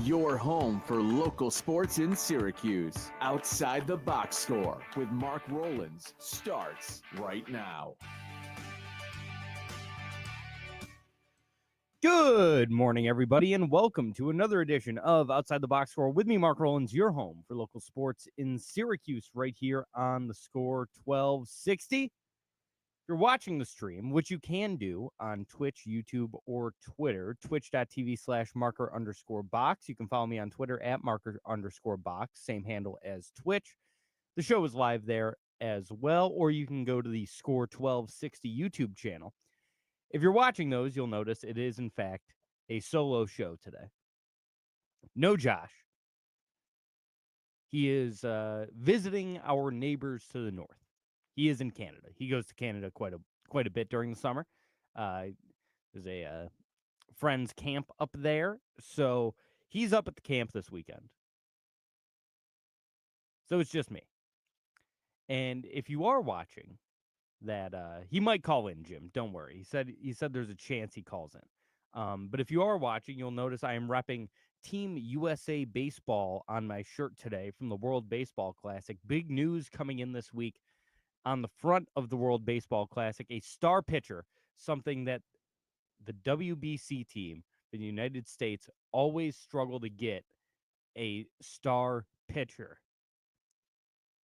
your home for local sports in Syracuse. Outside the Box Score with Mark Rowlands starts right now. Good morning, everybody, and welcome to another edition of Outside the Box Score with me, Mark Rowlands, your home for local sports in Syracuse, right here on the Score 1260. If you're watching the stream, which you can do on Twitch, YouTube, or Twitter, twitch.tv/marker_box. You can follow me on Twitter at marker_box, same handle as Twitch. The show is live there as well, or you can go to the Score 1260 YouTube channel. If you're watching those, you'll notice it is, in fact, a solo show today. No Josh. He is visiting our neighbors to the north. He is in Canada. He goes to Canada quite a bit during the summer. There's a friend's camp up there, so he's up at the camp this weekend. So it's just me. And if you are watching, that he might call in, Jim. Don't worry. He said there's a chance he calls in. But if you are watching, you'll notice I am repping Team USA Baseball on my shirt today from the World Baseball Classic. Big news coming in this week on the front of the World Baseball Classic, a star pitcher, something that the WBC team, the United States, always struggle to get a star pitcher.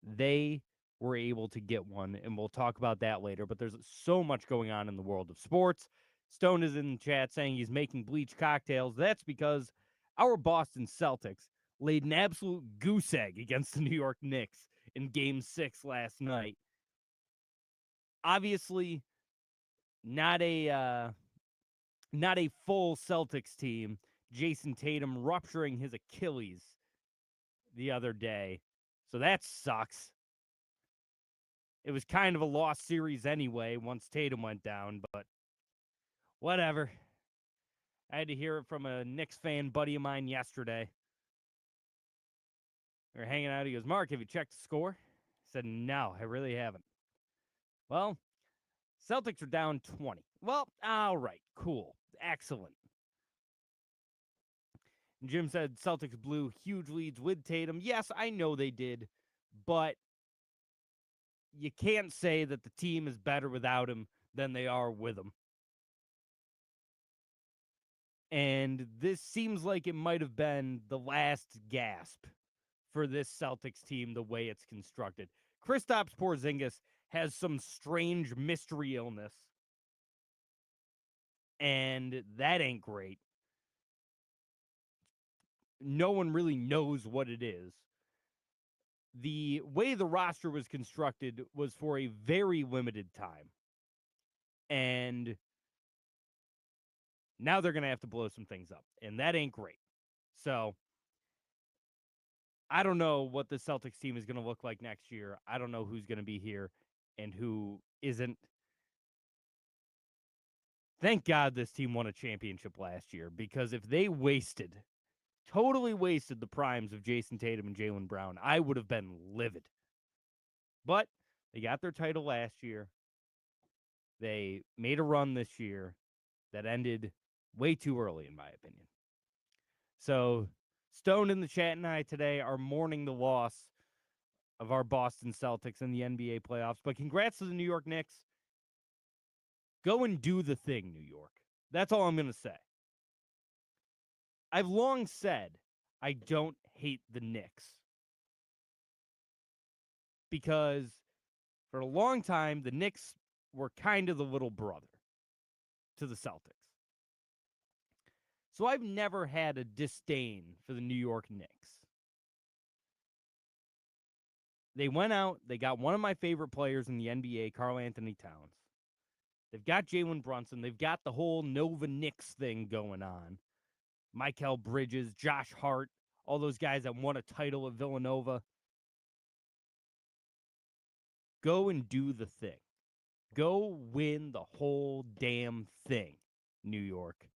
They were able to get one, and we'll talk about that later, but there's so much going on in the world of sports. Stone is in the chat saying he's making bleach cocktails. That's because our Boston Celtics laid an absolute goose egg against the New York Knicks in Game 6 last night. Obviously, not a full Celtics team. Jason Tatum rupturing his Achilles the other day, so that sucks. It was kind of a lost series anyway once Tatum went down, but whatever. I had to hear it from a Knicks fan buddy of mine yesterday. We were hanging out. He goes, Mark, have you checked the score? I said, no, I really haven't. Well, Celtics are down 20. Well, all right, cool, excellent. And Jim said Celtics blew huge leads with Tatum. Yes, I know they did, but you can't say that the team is better without him than they are with him. And this seems like it might have been the last gasp for this Celtics team the way it's constructed. Kristaps Porzingis has some strange mystery illness, and that ain't great. No one really knows what it is. The way the roster was constructed was for a very limited time. And now they're going to have to blow some things up, and that ain't great. So I don't know what the Celtics team is going to look like next year. I don't know who's going to be here and who isn't. Thank God this team won a championship last year, because if they totally wasted the primes of Jason Tatum and Jaylen Brown, I would have been livid. But they got their title last year. They made a run this year that ended way too early, in my opinion. So Stone in the chat and I today are mourning the loss of our Boston Celtics in the NBA playoffs. But congrats to the New York Knicks. Go and do the thing, New York. That's all I'm going to say. I've long said I don't hate the Knicks, because for a long time, the Knicks were kind of the little brother to the Celtics. So I've never had a disdain for the New York Knicks. They went out, they got one of my favorite players in the NBA, Karl Anthony Towns. They've got Jalen Brunson. They've got the whole Nova Knicks thing going on. Mikal Bridges, Josh Hart, all those guys that won a title at Villanova. Go and do the thing. Go win the whole damn thing, New York.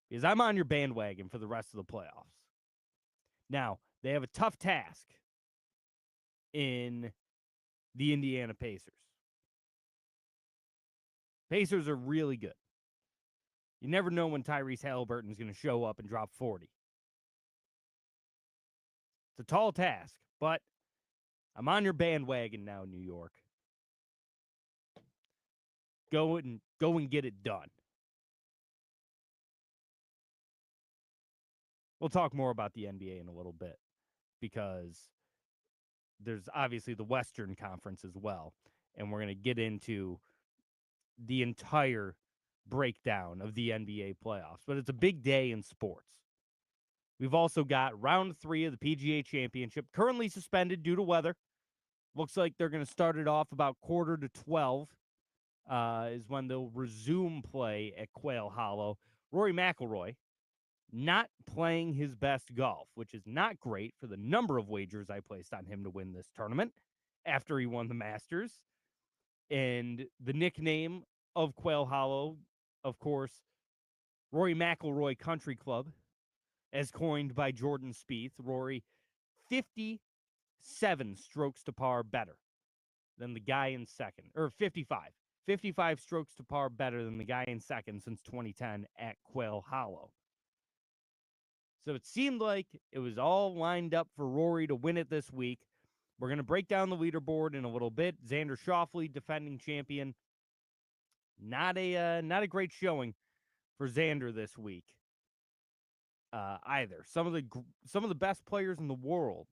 Because I'm on your bandwagon for the rest of the playoffs. Now, they have a tough task in the Indiana Pacers. Pacers are really good. You never know when Tyrese Halliburton is going to show up and drop 40. It's a tall task, but I'm on your bandwagon now, New York. Go and get it done. We'll talk more about the NBA in a little bit because there's obviously the Western Conference as well, and we're going to get into the entire breakdown of the NBA playoffs. But it's a big day in sports. We've also got round 3 of the PGA Championship, currently suspended due to weather. Looks like they're going to start it off about 11:45 is when they'll resume play at Quail Hollow. Rory McIlroy not playing his best golf, which is not great for the number of wagers I placed on him to win this tournament after he won the Masters. And the nickname of Quail Hollow, of course, Rory McIlroy Country Club, as coined by Jordan Spieth. Rory, 57 strokes to par better than the guy in second, or 55. 55 strokes to par better than the guy in second since 2010 at Quail Hollow. So it seemed like it was all lined up for Rory to win it this week. We're going to break down the leaderboard in a little bit. Xander Schauffele, defending champion. Not a great showing for Xander this week either. Some of the best players in the world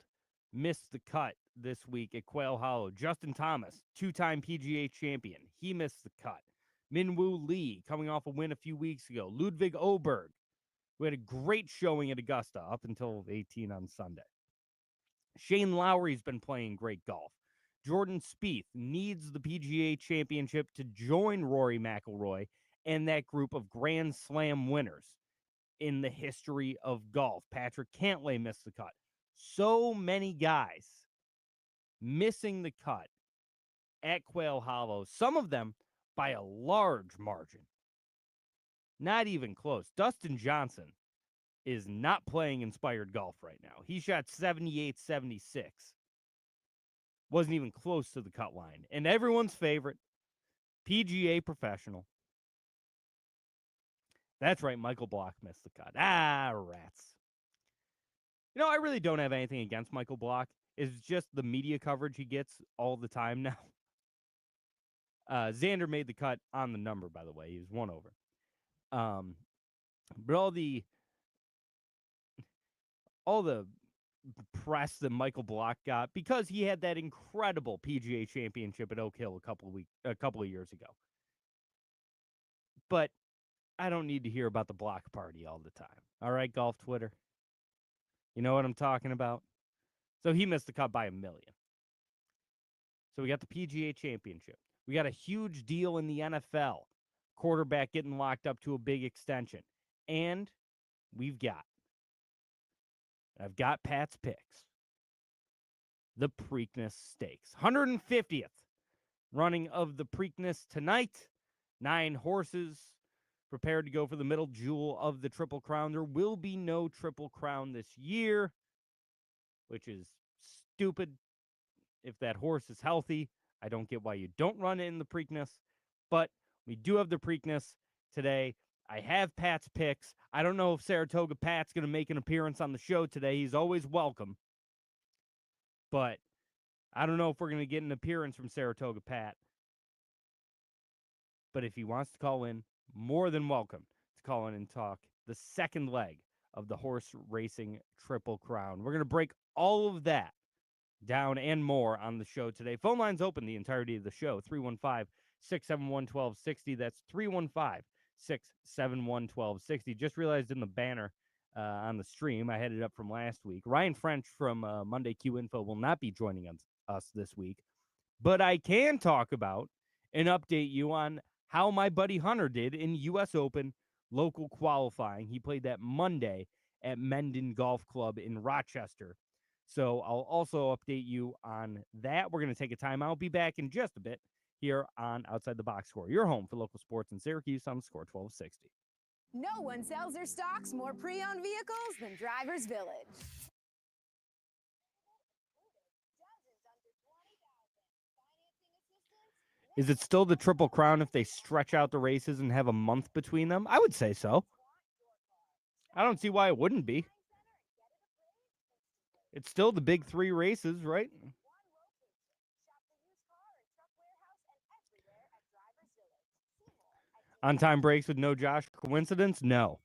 missed the cut this week at Quail Hollow. Justin Thomas, 2-time PGA champion. He missed the cut. Minwoo Lee, coming off a win a few weeks ago. Ludwig Oberg, who had a great showing at Augusta up until 18 on Sunday. Shane Lowry's been playing great golf. Jordan Spieth needs the PGA Championship to join Rory McIlroy and that group of Grand Slam winners in the history of golf. Patrick Cantlay missed the cut. So many guys missing the cut at Quail Hollow, some of them by a large margin. Not even close. Dustin Johnson is not playing inspired golf right now. He shot 78-76. Wasn't even close to the cut line. And everyone's favorite, PGA professional. That's right, Michael Block missed the cut. Rats. You know, I really don't have anything against Michael Block. It's just the media coverage he gets all the time now. Xander made the cut on the number, by the way. He was 1 over. But all the press that Michael Block got because he had that incredible PGA Championship at Oak Hill a couple of years ago. But I don't need to hear about the Block party all the time. All right, golf Twitter. You know what I'm talking about? So he missed the cut by 1 million. So we got the PGA Championship. We got a huge deal in the NFL. Quarterback getting locked up to a big extension. And I've got Pat's picks. The Preakness Stakes. 150th running of the Preakness tonight. 9 horses prepared to go for the middle jewel of the Triple Crown. There will be no Triple Crown this year, which is stupid. If that horse is healthy, I don't get why you don't run it in the Preakness. But we do have the Preakness today. I have Pat's picks. I don't know if Saratoga Pat's going to make an appearance on the show today. He's always welcome. But I don't know if we're going to get an appearance from Saratoga Pat. But if he wants to call in, more than welcome to call in and talk the second leg of the horse racing Triple Crown. We're going to break all of that down and more on the show today. Phone lines open the entirety of the show. 315-671-1260. That's 315-671-1260. Just realized in the banner on the stream, I had it up from last week. Ryan French from Monday Q Info will not be joining us this week. But I can talk about and update you on how my buddy Hunter did in U.S. Open local qualifying. He played that Monday at Mendon Golf Club in Rochester. So I'll also update you on that. We're going to take a time out. Be back in just a bit here on Outside the Box Score, your home for local sports in Syracuse on the Score 1260. No one sells or stocks more pre-owned vehicles than Drivers Village. Is it still the Triple Crown if they stretch out the races and have a month between them? I would say so. I don't see why it wouldn't be. It's still the big 3 races, right? On-time breaks with no Josh. Coincidence? No.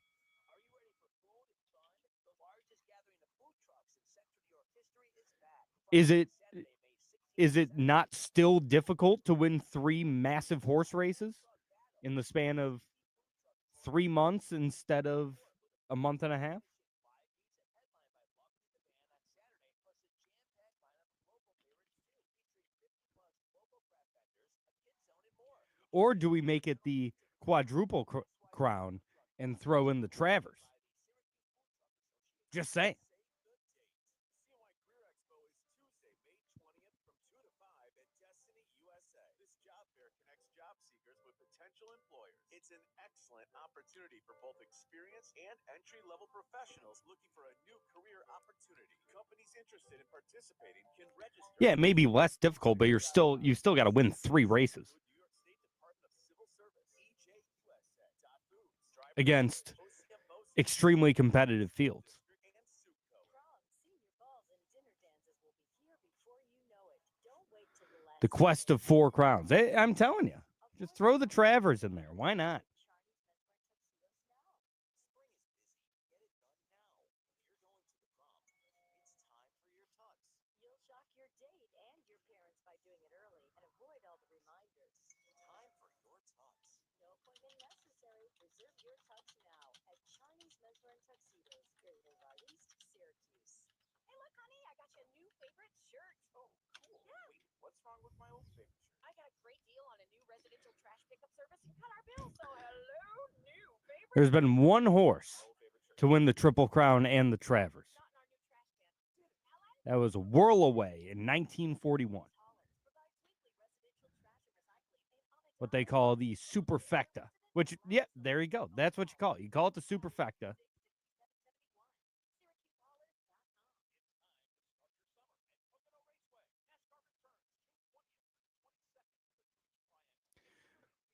Is it not still difficult to win 3 massive horse races in the span of 3 months instead of a month and a half? Or do we make it the quadruple crown and throw in the Travers? Just saying. It's an excellent opportunity for both experienced and entry-level professionals looking for a new career opportunity. Companies interested in participating can register. Yeah, it may be less difficult, but you still got to win 3 races against extremely competitive fields. The quest of 4 crowns. I'm telling you, just throw the Travers in there. Why not? Syracuse. Hey, look, honey, I got you a new favorite shirt. Oh, cool. Yeah. Wait, what's wrong with my old favorite shirt? I got a great deal on a new residential trash pickup service and cut our bill. So, hello, new favorite. There's been one horse to win the Triple Crown and the Travers. That was Whirlaway in 1941. What they call the superfecta, which, yeah, there you go. That's what you call it. You call it the superfecta.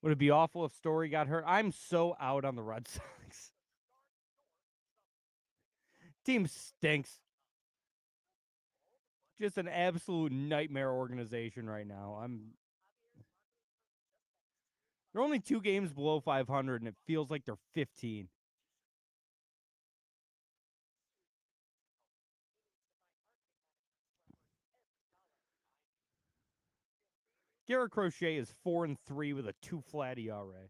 Would it be awful if Story got hurt? I'm so out on the Red Sox. Team stinks. Just an absolute nightmare organization right now. They're only 2 games below 500, and it feels like they're 15. Garrett Crochet is 4-3 with a 2 flat ERA.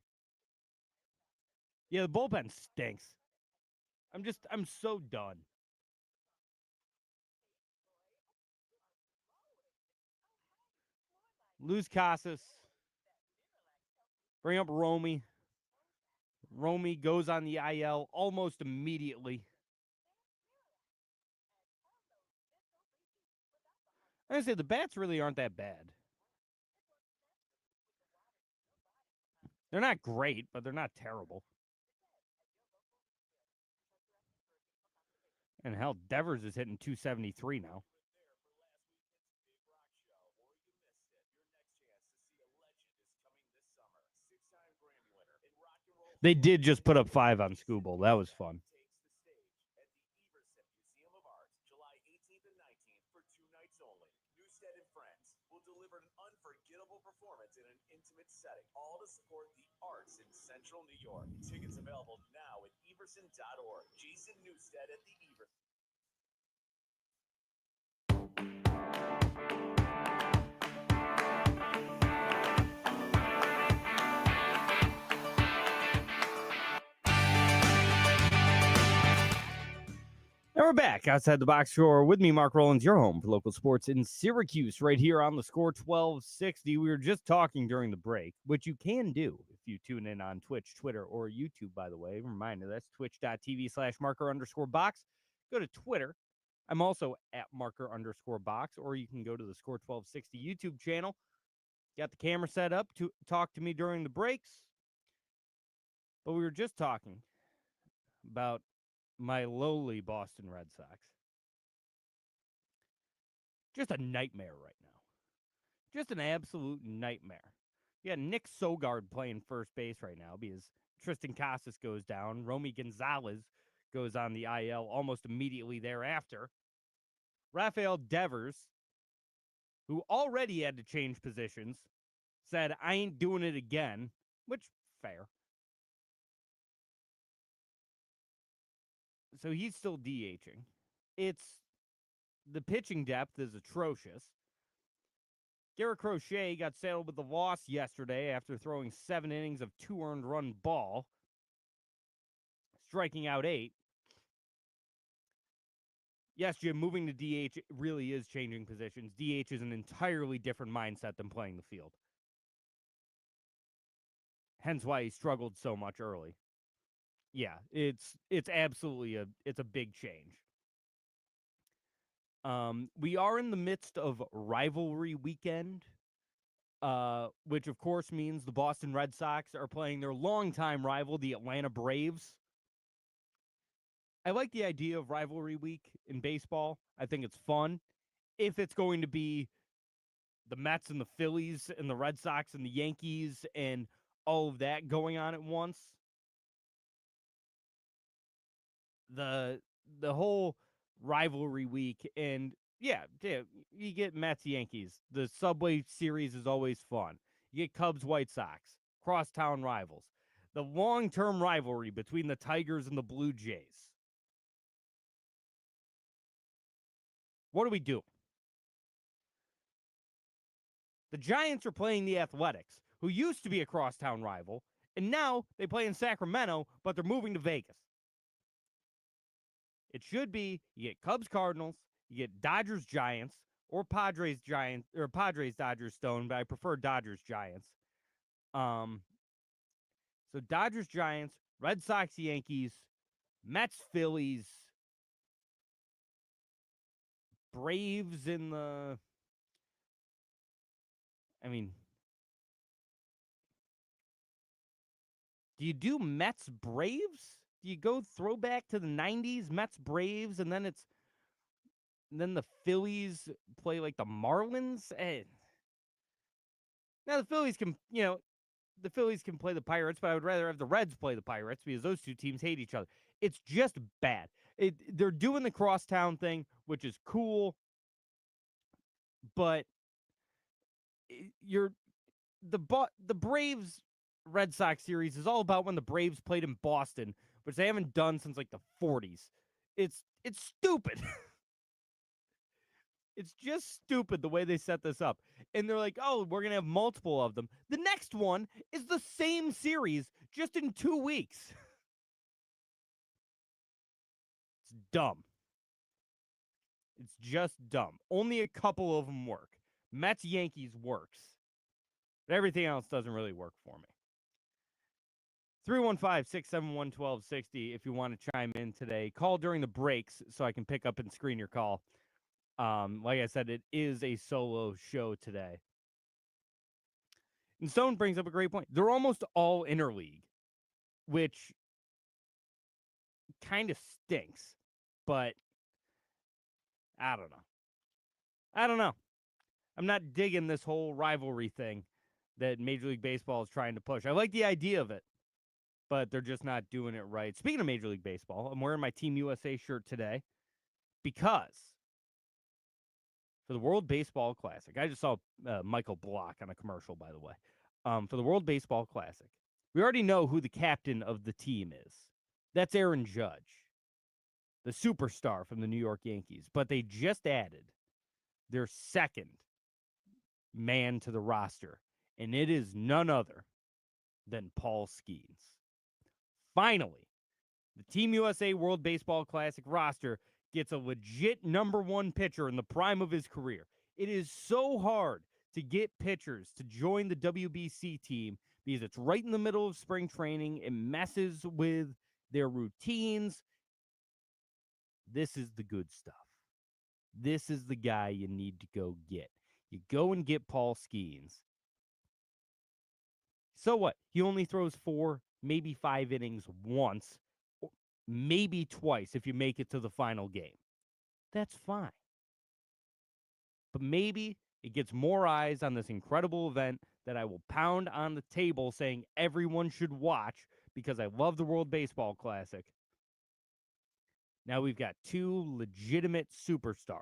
Yeah, the bullpen stinks. I'm so done. Lose Casas. Bring up Romy. Romy goes on the IL almost immediately. I'm going to say the bats really aren't that bad. They're not great, but they're not terrible. And hell, Devers is hitting 273 now. They did just put up 5 on Scooble. That was fun. July 18th and 19th for 2 nights only. Newstead and Friends will deliver an unforgettable performance in an intimate setting, all to support the arts in Central New York. Tickets available now at everson.org. Jason Newstead at the Everson. And we're back outside the box score with me, Mark Rowlands, your home for local sports in Syracuse, right here on the Score 1260. We were just talking during the break, which you can do if you tune in on Twitch, Twitter, or YouTube, by the way. Reminder, that's twitch.tv/marker_box. Go to Twitter. I'm also at marker_box, or you can go to the Score 1260 YouTube channel. Got the camera set up to talk to me during the breaks. But we were just talking about my lowly Boston Red Sox. Just a nightmare right now. Just an absolute nightmare. Yeah, Nick Sogard playing first base right now because Tristan Casas goes down. Romy Gonzalez goes on the IL almost immediately thereafter. Rafael Devers, who already had to change positions, said, I ain't doing it again, which, fair. So he's still DHing. The pitching depth is atrocious. Garrett Crochet got saddled with the loss yesterday after throwing 7 innings of 2 earned run ball, striking out 8. Yes, Jim, moving to DH really is changing positions. DH is an entirely different mindset than playing the field. Hence why he struggled so much early. Yeah, it's absolutely a big change. We are in the midst of rivalry weekend, which of course means the Boston Red Sox are playing their longtime rival, the Atlanta Braves. I like the idea of rivalry week in baseball. I think it's fun. If it's going to be the Mets and the Phillies and the Red Sox and the Yankees and all of that going on at once, the whole rivalry week, and yeah, you get Mets Yankees. The Subway Series is always fun. You get Cubs White Sox, crosstown rivals. The long-term rivalry between the Tigers and the Blue Jays. What do we do? The Giants are playing the Athletics, who used to be a crosstown rival, and now they play in Sacramento, but they're moving to Vegas. It should be you get Cubs Cardinals, you get Dodgers Giants, or Padres Giants, or Padres Dodgers Stone, but I prefer Dodgers Giants. So Dodgers Giants, Red Sox Yankees, Mets Phillies, Braves in the. I mean, do you do Mets Braves? Do you go throwback to the 90s, Mets Braves, and then the Phillies play like the Marlins? Now the Phillies can, play the Pirates, but I would rather have the Reds play the Pirates because those two teams hate each other. It's just bad. They're doing the crosstown thing, which is cool, but the Braves Red Sox series is all about when the Braves played in Boston, which they haven't done since like the 40s. It's stupid. It's just stupid the way they set this up. And they're like, oh, we're going to have multiple of them. The next one is the same series, just in 2 weeks. It's dumb. It's just dumb. Only a couple of them work. Mets Yankees works. But everything else doesn't really work for me. 315-671-1260 if you want to chime in today. Call during the breaks so I can pick up and screen your call. Like I said, it is a solo show today. And Stone brings up a great point. They're almost all interleague, which kind of stinks. But I don't know. I'm not digging this whole rivalry thing that Major League Baseball is trying to push. I like the idea of it, but they're just not doing it right. Speaking of Major League Baseball, I'm wearing my Team USA shirt today because for the World Baseball Classic, I just saw Michael Block on a commercial, by the way. For the World Baseball Classic, we already know who the captain of the team is. That's Aaron Judge, the superstar from the New York Yankees. But they just added their second man to the roster, and it is none other than Paul Skeens. Finally, the Team USA World Baseball Classic roster gets a legit number one pitcher in the prime of his career. It is so hard to get pitchers to join the WBC team because it's right in the middle of spring training. It messes with their routines. This is the good stuff. This is the guy you need to go get. You go and get Paul Skeens. So what? He only throws 4, maybe 5 innings once, maybe twice if you make it to the final game. That's fine. But maybe it gets more eyes on this incredible event that I will pound on the table saying everyone should watch because I love the World Baseball Classic. Now we've got 2 legitimate superstars,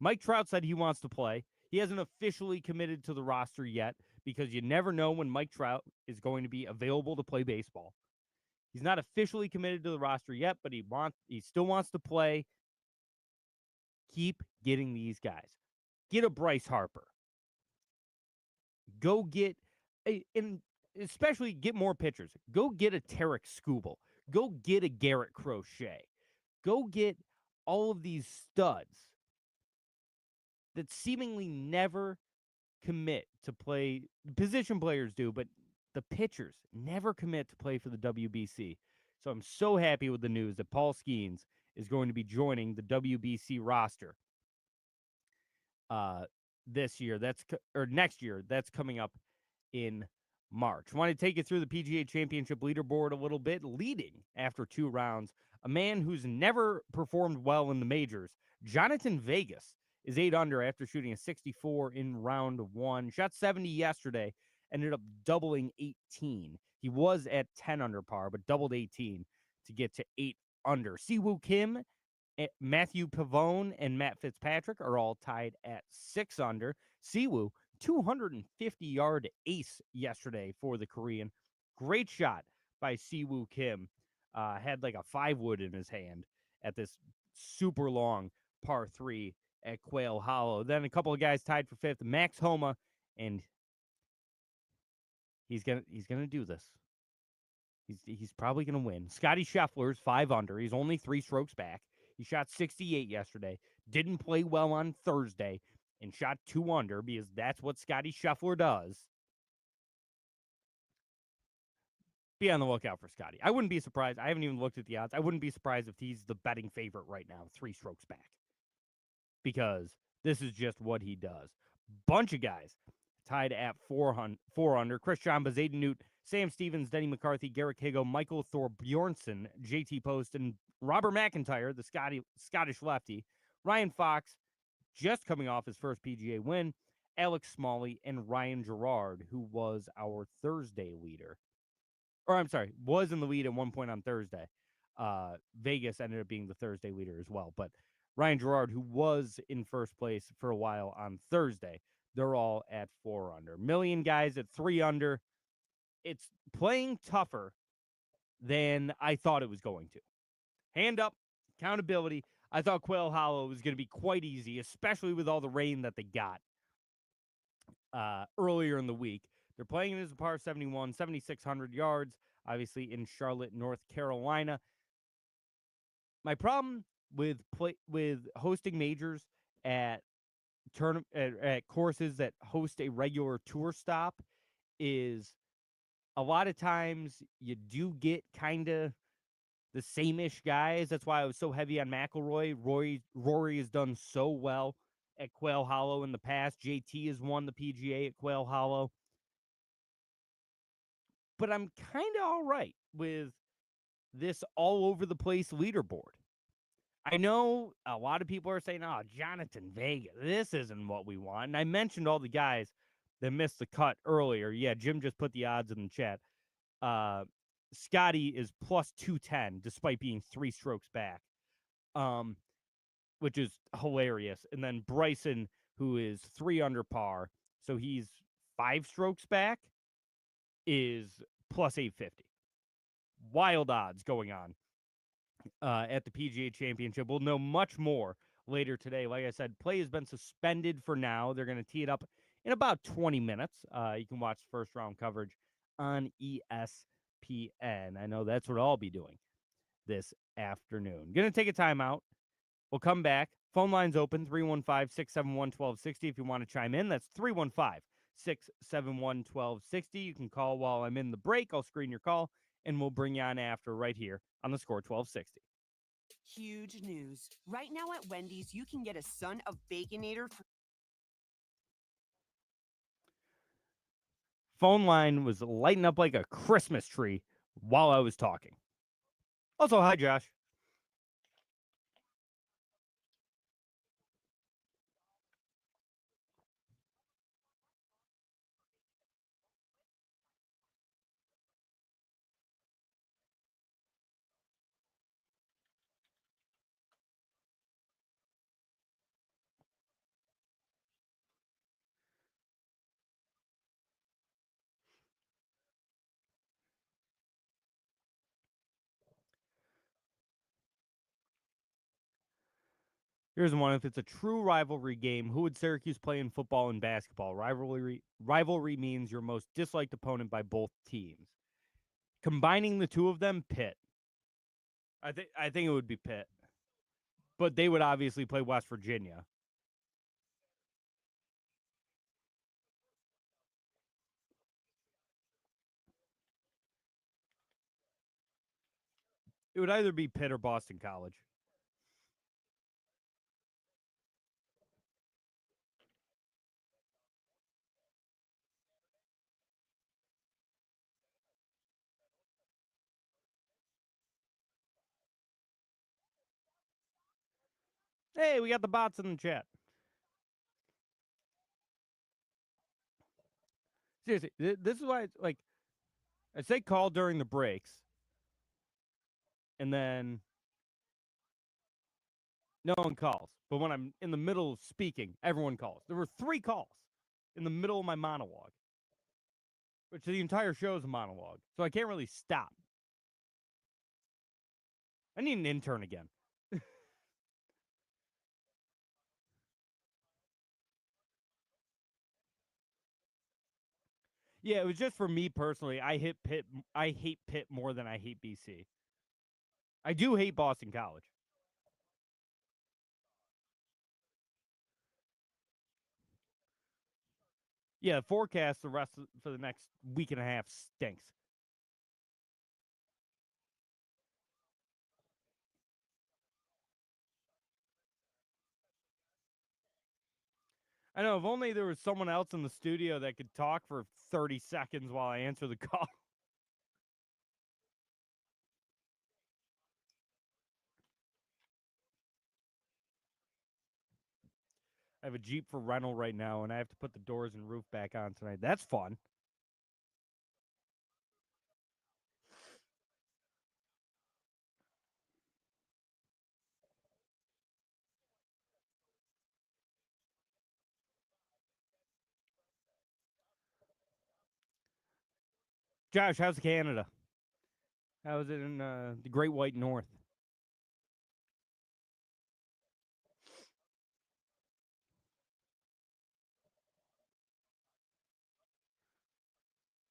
Mike Trout said he wants to play. He hasn't officially committed to the roster yet because you never know when Mike Trout is going to be available to play baseball. He's not officially committed to the roster yet, but he still wants to play. Keep getting these guys. Get a Bryce Harper. Go get and especially get more pitchers. Go get a Tarek Skubal. Go get a Garrett Crochet. Go get all of these studs that seemingly never commit to play. Position players do, but the pitchers never commit to play for the WBC. So I'm so happy with the news that Paul Skeens is going to be joining the WBC roster this year. Or next year. That's coming up in March. I want to take you through the PGA Championship leaderboard a little bit. Leading after 2 rounds, a man who's never performed well in the majors, Jonathan Vegas, is 8 under after shooting a 64 in round 1. Shot 70 yesterday, ended up doubling 18. He was at 10 under par, but doubled 18 to get to 8 under. Siwoo Kim, Matthew Pavone, and Matt Fitzpatrick are all tied at 6 under. Siwoo, 250-yard ace yesterday for the Korean. Great shot by Siwoo Kim. Had like a 5-wood in his hand at this super long par 3 at Quail Hollow. Then a couple of guys tied for 5th. Max Homa, and he's gonna do this. He's probably gonna win. Scotty Scheffler's 5 under. He's only 3 strokes back. He shot 68 yesterday. Didn't play well on Thursday, and shot 2 under because that's what Scotty Scheffler does. Be on the lookout for Scotty. I wouldn't be surprised. I haven't even looked at the odds. I wouldn't be surprised if he's the betting favorite right now, 3 strokes back, because this is just what he does. Bunch of guys tied at 4 under. Chris Jamba, Zayden Newt, Sam Stevens, Denny McCarthy, Garrett Higo, Michael Thorbjornsen, JT Post, and Robert McIntyre, the Scottish lefty. Ryan Fox, just coming off his first PGA win. Alex Smalley, and Ryan Gerard, who was our Thursday leader. Or I'm sorry, was in the lead at one point on Thursday. Vegas ended up being the Thursday leader as well. But Ryan Gerard, who was in first place for a while on Thursday, they're all at 4 under. Million guys at 3 under. It's playing tougher than I thought it was going to. Hand up, accountability. I thought Quail Hollow was going to be quite easy, especially with all the rain that they got earlier in the week. They're playing it as a par 71, 7,600 yards, obviously in Charlotte, North Carolina. My problem with hosting majors at courses that host a regular tour stop is a lot of times you do get kind of the same-ish guys. That's why I was so heavy on McIlroy. Rory has done so well at Quail Hollow in the past. JT has won the PGA at Quail Hollow. But I'm kind of all right with this all-over-the-place leaderboard. I know a lot of people are saying, oh, Jonathan Vegas, this isn't what we want. And I mentioned all the guys that missed the cut earlier. Yeah, Jim just put the odds in the chat. Scotty is plus 210 despite being 3 strokes back, which is hilarious. And then Bryson, who is 3 under par, so he's 5 strokes back, is plus 850. Wild odds going on at the PGA Championship. We'll know much more later today. Like I said, play has been suspended for now. They're going to tee it up in about 20 minutes. You can watch first round coverage on ESPN. I know that's what I'll be doing this afternoon. Going to take a timeout. We'll come back. Phone lines open, 315-671-1260. If you want to chime in, that's 315-671-1260. You can call while I'm in the break. I'll screen your call, and we'll bring you on after right here on the Score 1260. Huge news. Right now at Wendy's, you can get a Son of Baconator for Phone line was lighting up like a Christmas tree while I was talking. Also, hi, Josh. Here's one. If it's a true rivalry game, who would Syracuse play in football and basketball? Rivalry means your most disliked opponent by both teams. Combining the two of them, Pitt. I think it would be Pitt. But they would obviously play West Virginia. It would either be Pitt or Boston College. Hey, we got the bots in the chat. Seriously, this is why it's like I say call during the breaks, and then no one calls. But when I'm in the middle of speaking, everyone calls. There were 3 calls in the middle of my monologue, which the entire show is a monologue, so I can't really stop. I need an intern again. Yeah, it was just for me personally. I hate Pitt more than I hate BC. I do hate Boston College. Yeah, the forecast for the next week and a half stinks. I know, if only there was someone else in the studio that could talk for 30 seconds while I answer the call. I have a Jeep for rental right now, and I have to put the doors and roof back on tonight. That's fun. Josh, how's Canada? How's it in the Great White North?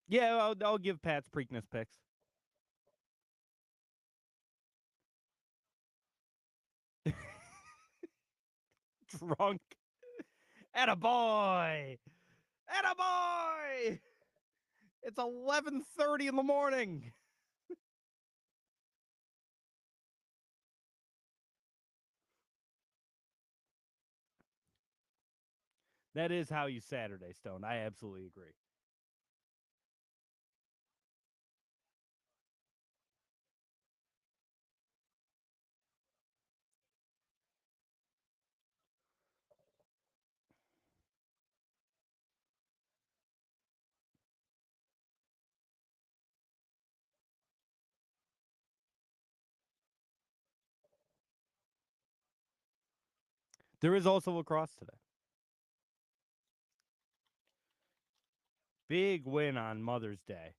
Yeah, I'll give Pat's Preakness picks. Drunk. Attaboy! Attaboy! It's 11:30 in the morning. That is how you Saturday Stone. I absolutely agree. There is also lacrosse today. Big win on Mother's Day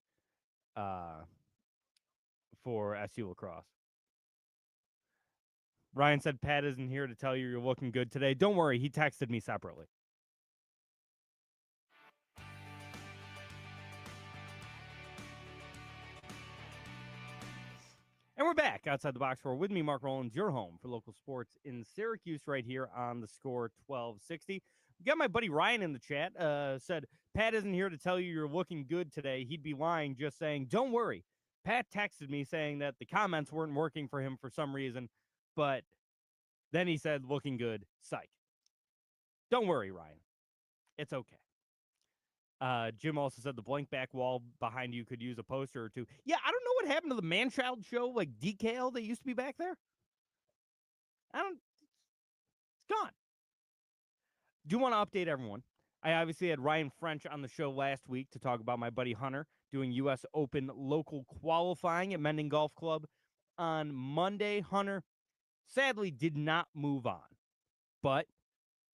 for SU lacrosse. Ryan said Pat isn't here to tell you you're looking good today. Don't worry, he texted me separately. And we're back outside the box score with me, Mark Rowlands, your home for local sports in Syracuse, right here on the Score 1260. We got my buddy Ryan in the chat. Said Pat isn't here to tell you you're looking good today. He'd be lying just saying, don't worry. Pat texted me saying that the comments weren't working for him for some reason, but then he said looking good. Psych. Don't worry, Ryan. It's okay. Jim also said the blank back wall behind you could use a poster or two. Yeah, I don't know what happened to the Man-Child show, like decal that used to be back there. It's gone. Do want to update everyone. I obviously had Ryan French on the show last week to talk about my buddy Hunter doing U.S. Open local qualifying at Mendon Golf Club on Monday. Hunter sadly did not move on, but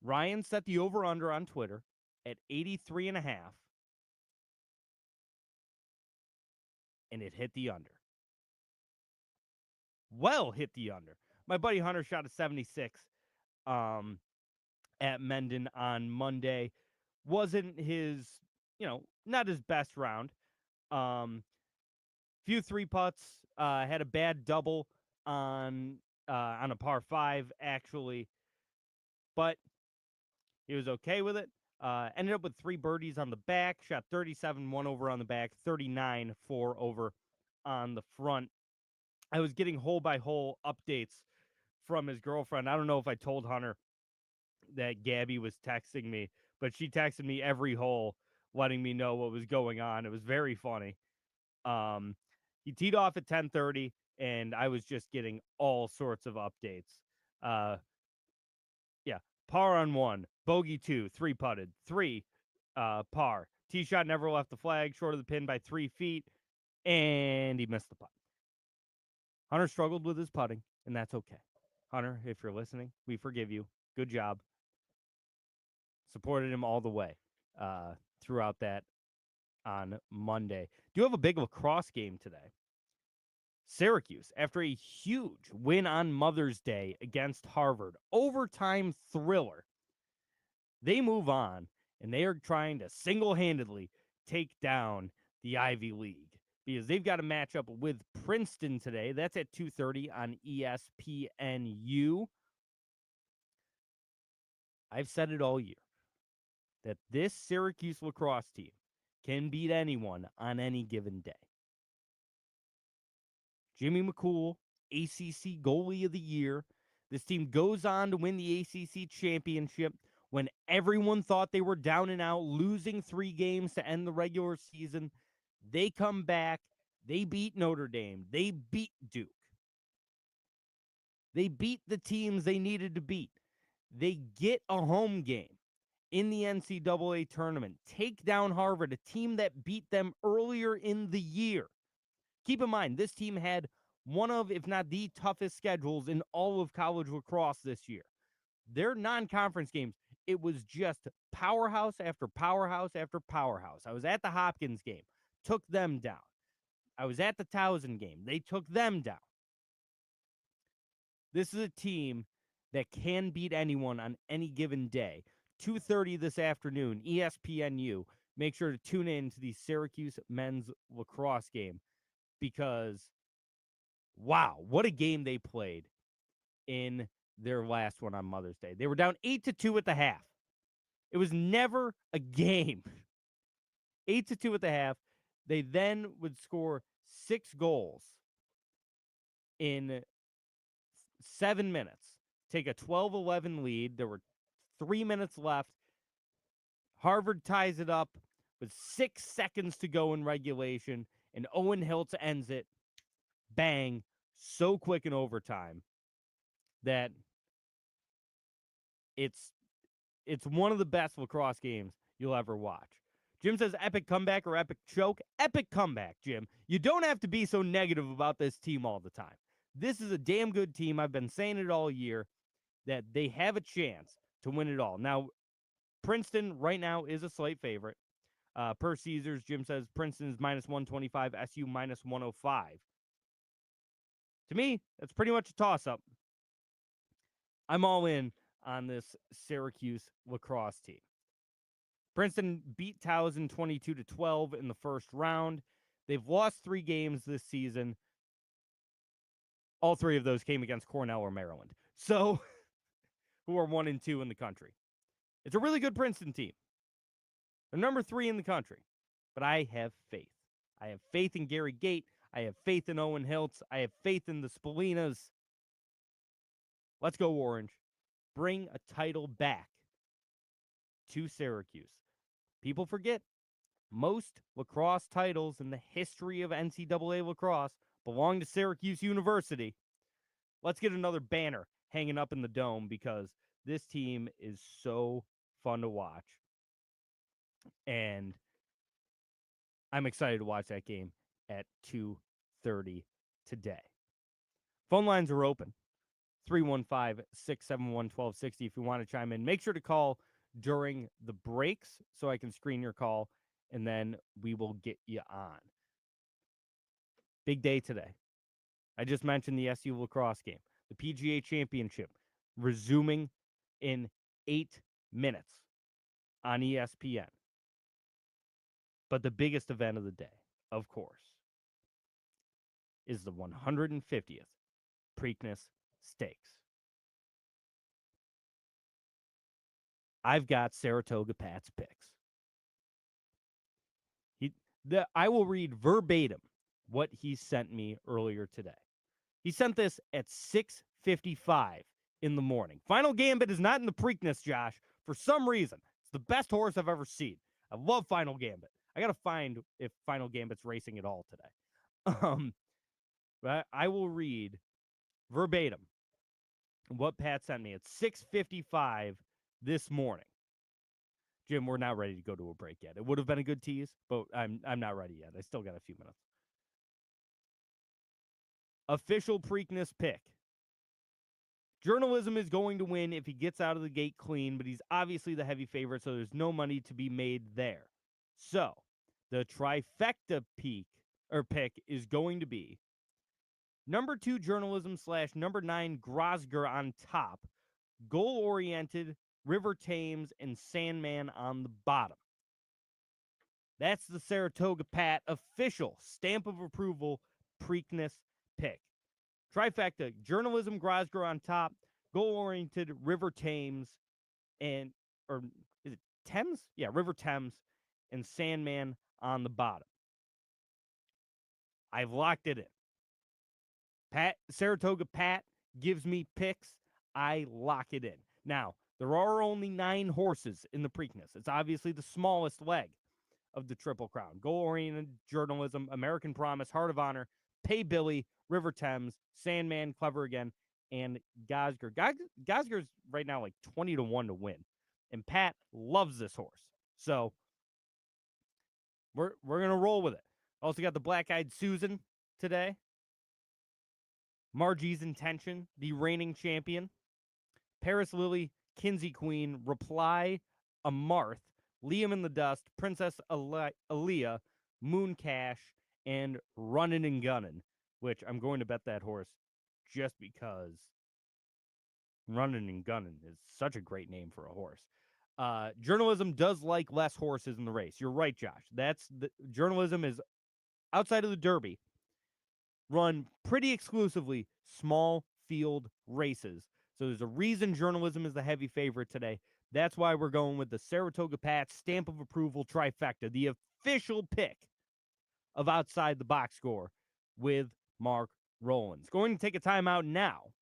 Ryan set the over-under on Twitter at 83.5. And it hit the under. Well, hit the under. My buddy Hunter shot a 76. at Mendon on Monday. Wasn't his, not his best round. Few three putts. Had a bad double on a par 5 actually, but he was okay with it. Ended up with 3 birdies on the back. Shot 37, 1 over on the back, 39, 4 over on the front. I was getting hole by hole updates from his girlfriend. I don't know if I told Hunter that Gabby was texting me, but she texted me every hole, letting me know what was going on. It was very funny. He teed off at 10:30, and I was just getting all sorts of updates. Yeah, par on 1, bogey 2, 3 putted, 3 par. Tee shot never left the flag, short of the pin by 3 feet, and he missed the putt. Hunter struggled with his putting, and that's okay. Hunter, if you're listening, we forgive you. Good job. Supported him all the way throughout that on Monday. Do you have a big lacrosse game today? Syracuse, after a huge win on Mother's Day against Harvard, overtime thriller, they move on, and they are trying to single-handedly take down the Ivy League because they've got a matchup with Princeton today. That's at 2:30 on ESPNU. I've said it all year that this Syracuse lacrosse team can beat anyone on any given day. Jimmy McCool, ACC Goalie of the Year. This team goes on to win the ACC championship when everyone thought they were down and out, losing 3 games to end the regular season. They come back. They beat Notre Dame. They beat Duke. They beat the teams they needed to beat. They get a home game in the NCAA tournament. Take down Harvard, a team that beat them earlier in the year. Keep in mind, this team had one of, if not the toughest schedules in all of college lacrosse this year. Their non-conference games, it was just powerhouse after powerhouse after powerhouse. I was at the Hopkins game, took them down. I was at the Towson game. They took them down. This is a team that can beat anyone on any given day. 2:30 this afternoon, ESPNU. Make sure to tune in to the Syracuse men's lacrosse game because, wow, what a game they played in their last one on Mother's Day. They were down 8-2 at the half. It was never a game. 8-2 at the half. They then would score 6 goals in 7 minutes, take a 12-11 lead. There were 3 minutes left. Harvard ties it up with 6 seconds to go in regulation, and Owen Hiltz ends it. Bang. So quick in overtime that it's one of the best lacrosse games you'll ever watch. Jim says epic comeback or epic choke. Epic comeback, Jim. You don't have to be so negative about this team all the time. This is a damn good team. I've been saying it all year that they have a chance to win it all. Now, Princeton right now is a slight favorite. Per Caesars, Jim says Princeton is minus 125, SU minus 105. To me, that's pretty much a toss-up. I'm all in on this Syracuse lacrosse team. Princeton beat Towson 22-12 in the first round. They've lost 3 games this season. All 3 of those came against Cornell or Maryland. So, who are 1 and 2 in the country. It's a really good Princeton team. They're number 3 in the country. But I have faith. I have faith in Gary Gate. I have faith in Owen Hiltz. I have faith in the Spalinas. Let's go, Orange. Bring a title back to Syracuse. People forget most lacrosse titles in the history of NCAA lacrosse belong to Syracuse University. Let's get another banner hanging up in the dome because this team is so fun to watch. And I'm excited to watch that game at 2:30 today. Phone lines are open. 315-671-1260 if you want to chime in. Make sure to call during the breaks so I can screen your call, and then we will get you on. Big day today. I just mentioned the SU lacrosse game. The PGA Championship resuming in 8 minutes on ESPN. But the biggest event of the day, of course, is the 150th Preakness Stakes. I've got Saratoga Pat's picks. I will read verbatim what he sent me earlier today. He sent this at 6:55 in the morning. Final Gambit is not in the Preakness, Josh, for some reason. It's the best horse I've ever seen. I love Final Gambit. I got to find if Final Gambit's racing at all today. But I will read verbatim what Pat sent me at 6:55 this morning. Jim, we're not ready to go to a break yet. It would have been a good tease, but I'm not ready yet. I still got a few minutes. Official Preakness pick. Journalism is going to win if he gets out of the gate clean, but he's obviously the heavy favorite, so there's no money to be made there. So the trifecta pick is going to be number 2 Journalism / number 9 Grosger on top, goal-oriented, River Thames, and Sandman on the bottom. That's the Saratoga Pat official stamp of approval Preakness pick. Trifecta, Journalism Grosger on top, goal-oriented, River Thames, or is it Thames? Yeah, River Thames, and Sandman on the bottom. I've locked it in. Saratoga Pat gives me picks. I lock it in. Now, there are only 9 horses in the Preakness. It's obviously the smallest leg of the Triple Crown. Goal-oriented, Journalism, American Promise, Heart of Honor, Pay Billy, River Thames, Sandman, Clever Again, and Gosger. Gosger's right now like 20-1 to win. And Pat loves this horse. So we're going to roll with it. Also got the Black-Eyed Susan today. Margie's Intention, the reigning champion. Paris Lily, Kinsey Queen, Reply, Amarth, Liam in the Dust, Princess Aaliyah, Moon Cash, and Runnin' and Gunnin', which I'm going to bet that horse just because Runnin' and Gunnin' is such a great name for a horse. Journalism does like less horses in the race. You're right, Josh. Journalism is outside of the Derby, run pretty exclusively small field races. So there's a reason Journalism is the heavy favorite today. That's why we're going with the Saratoga Pat stamp of approval trifecta, the official pick of Outside the Box Score with Mark Rowlands. Going to take a timeout now.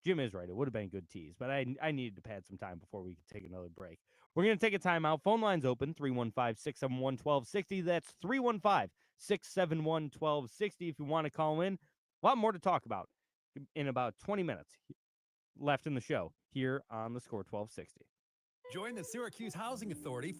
Jim is right. It would have been a good tease, but I needed to pad some time before we could take another break. We're going to take a timeout. Phone line's open, 315-671-1260. That's 315-671-1260 if you want to call in. A lot more to talk about in about 20 minutes left in the show here on the Score 1260. Join the Syracuse Housing Authority.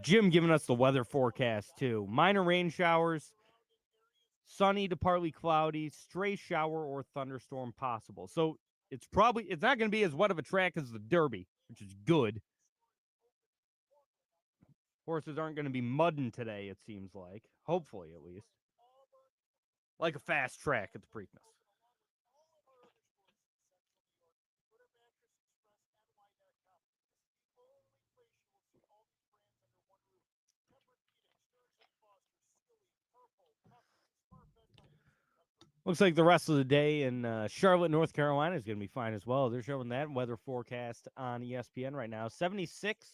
Jim giving us the weather forecast, too. Minor rain showers, sunny to partly cloudy, stray shower or thunderstorm possible. So it's not going to be as wet of a track as the Derby, which is good. Horses aren't going to be mudding today, it seems like. Hopefully, at least. Like a fast track at the Preakness. Looks like the rest of the day in Charlotte, North Carolina is going to be fine as well. They're showing that weather forecast on ESPN right now. 76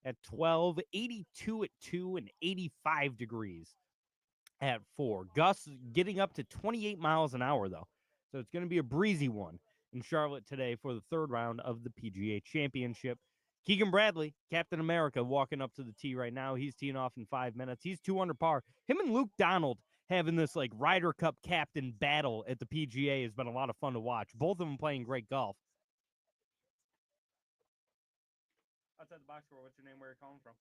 at 12, 82 at 2, and 85 degrees at 4. Gusts getting up to 28 miles an hour, though. So it's going to be a breezy one in Charlotte today for the 3rd round of the PGA Championship. Keegan Bradley, Captain America, walking up to the tee right now. He's teeing off in 5 minutes. He's 2 under par. Him and Luke Donald having this like Ryder Cup captain battle at the PGA has been a lot of fun to watch. Both of them playing great golf. Outside the box score, what's your name? Where are you calling from?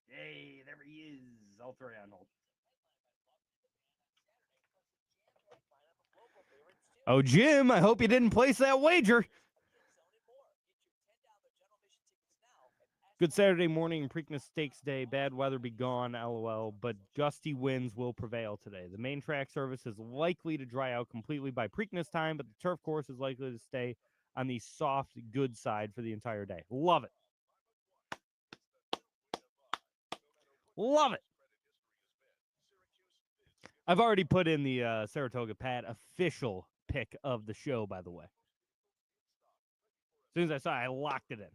Hey, there he is. I'll throw you on hold. Oh, Jim, I hope you didn't place that wager. Good Saturday morning, Preakness Stakes Day. Bad weather be gone, LOL, but gusty winds will prevail today. The main track surface is likely to dry out completely by Preakness time, but the turf course is likely to stay on the soft, good side for the entire day. Love it. Love it. I've already put in the Saratoga Pat official pick of the show, by the way. As soon as I saw it, I locked it in.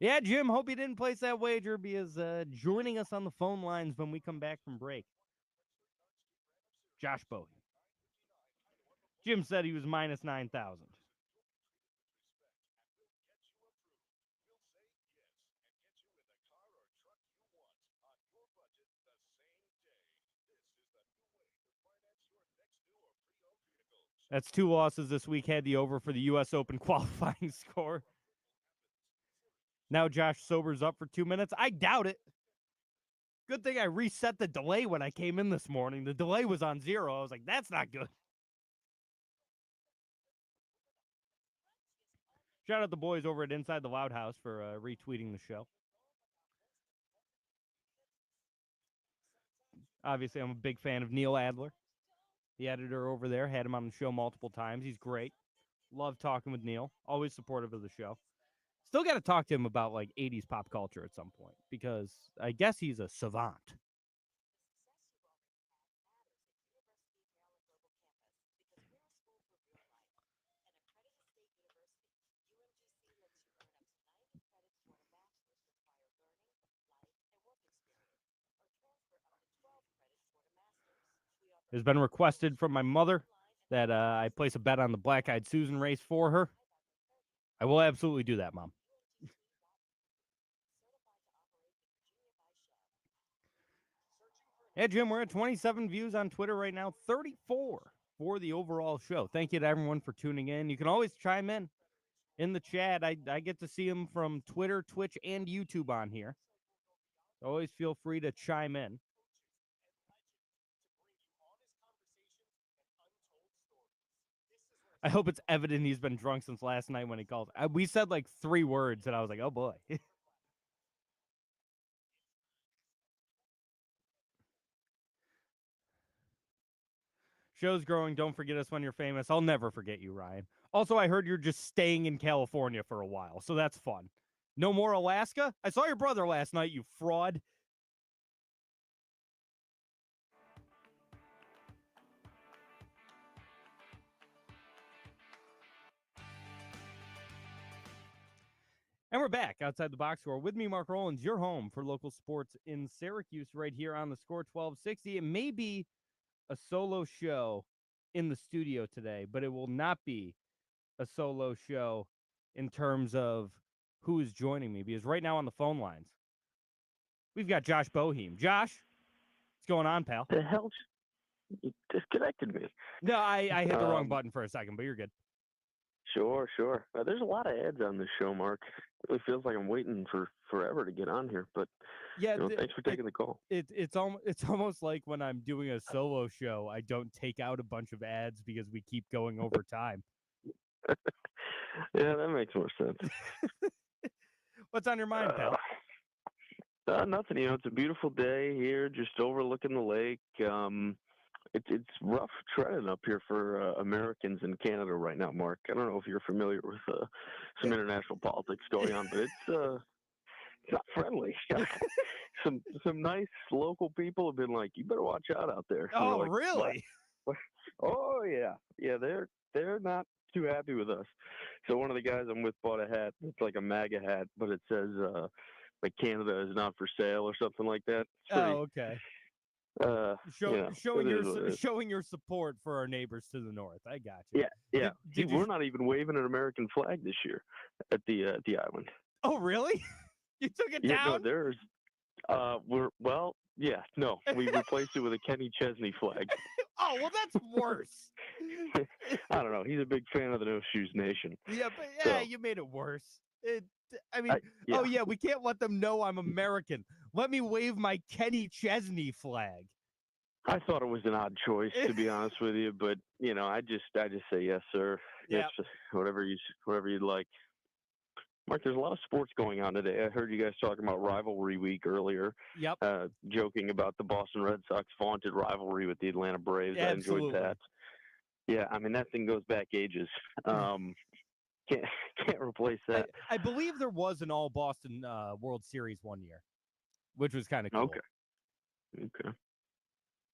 Yeah, Jim, hope you didn't place that wager because joining us on the phone lines when we come back from break, Josh Bowie. Jim said he was minus 9,000. That's 2 losses this week. Had the over for the U.S. Open qualifying score. Now Josh sobers up for 2 minutes. I doubt it. Good thing I reset the delay when I came in this morning. The delay was on 0. I was like, that's not good. Shout out the boys over at Inside the Loud House for retweeting the show. Obviously, I'm a big fan of Neil Adler, the editor over there. Had him on the show multiple times. He's great. Love talking with Neil. Always supportive of the show. Still got to talk to him about like 80s pop culture at some point because I guess he's a savant. It has been requested from my mother that I place a bet on the Black Eyed Susan race for her. I will absolutely do that, Mom. Yeah, Jim, we're at 27 views on Twitter right now, 34 for the overall show. Thank you to everyone for tuning in. You can always chime in the chat. I get to see them from Twitter, Twitch, and YouTube on here. So always feel free to chime in. I hope it's evident he's been drunk since last night when he called. We said like 3 words, and I was like, oh, boy. Show's growing. Don't forget us when you're famous. I'll never forget you, Ryan. Also, I heard you're just staying in California for a while, so that's fun. No more Alaska? I saw your brother last night, you fraud. And we're back outside the box score with me, Mark Rowlands, your home for local sports in Syracuse, right here on the Score 1260. It may be a solo show in the studio today, but it will not be a solo show in terms of who is joining me, because right now on the phone lines, we've got Josh Boeheim. Josh, what's going on, pal? The hell? You disconnected me. No, I hit the wrong button for a second, but you're good. Sure. There's a lot of ads on this show, Mark. It really feels like I'm waiting for forever to get on here, but yeah, thanks for taking the call. It's almost like when I'm doing a solo show, I don't take out a bunch of ads because we keep going over time. Yeah, that makes more sense. What's on your mind, pal? Nothing. It's a beautiful day here, just overlooking the lake. It's rough treading up here for Americans in Canada right now, Mark. I don't know if you're familiar with some international politics going on, but it's not friendly. some nice local people have been like, "You better watch out there." Oh, like, really? What? Oh, yeah. They're not too happy with us. So one of the guys I'm with bought a hat. It's like a MAGA hat, but it says like Canada is not for sale or something like that. Oh, okay. Showing your support for our neighbors to the north. I got you. Yeah. We're not even waving an American flag this year at the island. Oh, really? You took it down? No, there's we replaced it with a Kenny Chesney flag. Oh, well, that's worse. I don't know. He's a big fan of the No Shoes Nation. Yeah, but you made it worse. Oh yeah, we can't let them know I'm American. Let me wave my Kenny Chesney flag. I thought it was an odd choice, to be honest with you, but I just say yes, sir. Yeah. Yes, whatever you'd like. Mark, there's a lot of sports going on today. I heard you guys talking about rivalry week earlier. Yep. Joking about the Boston Red Sox vaunted rivalry with the Atlanta Braves. I Absolutely. enjoyed that. Yeah, I mean, that thing goes back ages. Can't replace that. I believe there was an all Boston World Series one year, which was kind of cool. Okay.